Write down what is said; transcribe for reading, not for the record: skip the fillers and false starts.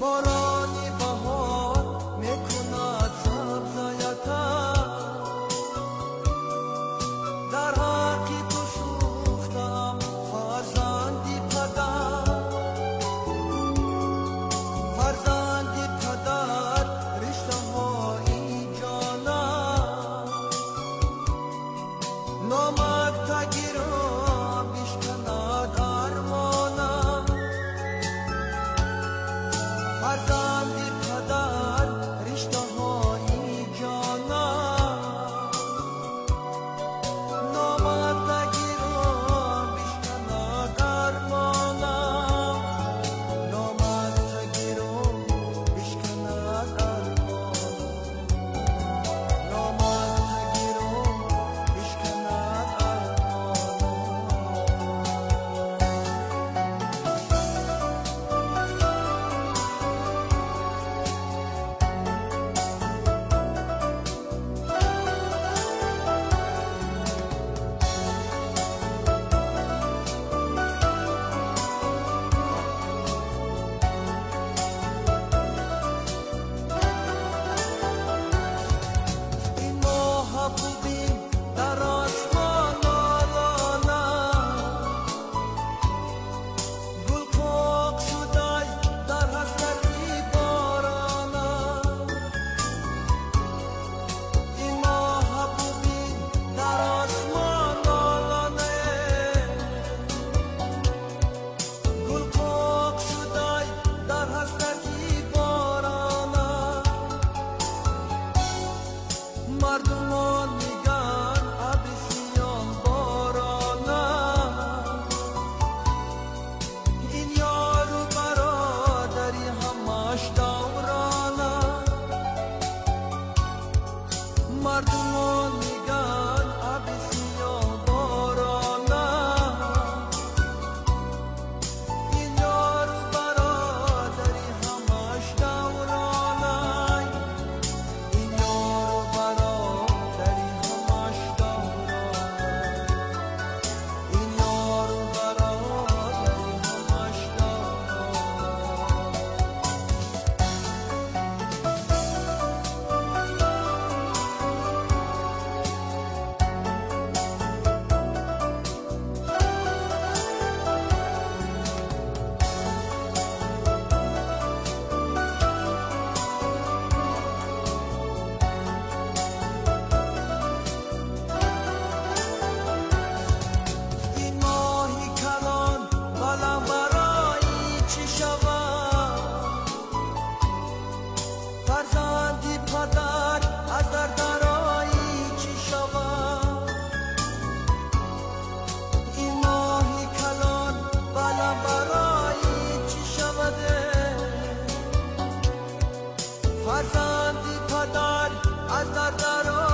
بارانی بهار میکند سبزایتم، در حقی تو سوختم فرزندی پدر، فرزندی پدر رشته های جانم، نامک تگیرم بشکند ارمانم، فرزندی پدر رشته های جانم، نامت نگیرم بشکند ارمانم، نامت نگیرم بشکند ارمانم، نامت نگیرم بشکند ارمانم. بودیم در آسمان آلانه، گل پاک شده در حسرتی بارانه، این ماه بودیم در آسمان آلانه، گل پاک شده در حسرتی بارانه، مردمان میگن ابسیان بارانه، این یار و برادری همش دورانه، مردمان میگن ابسیان بارانه، این یار و برادری همش دورانه، این یار و برادری همش دورانه، این یار و برادری همش دورانه. این ماهی کلان بلم برای چی شود، فرزندی پدر از دردرایی چی شود، این ماهی کلان بلم برای چی شوده، فرزندی پدر از دردرایی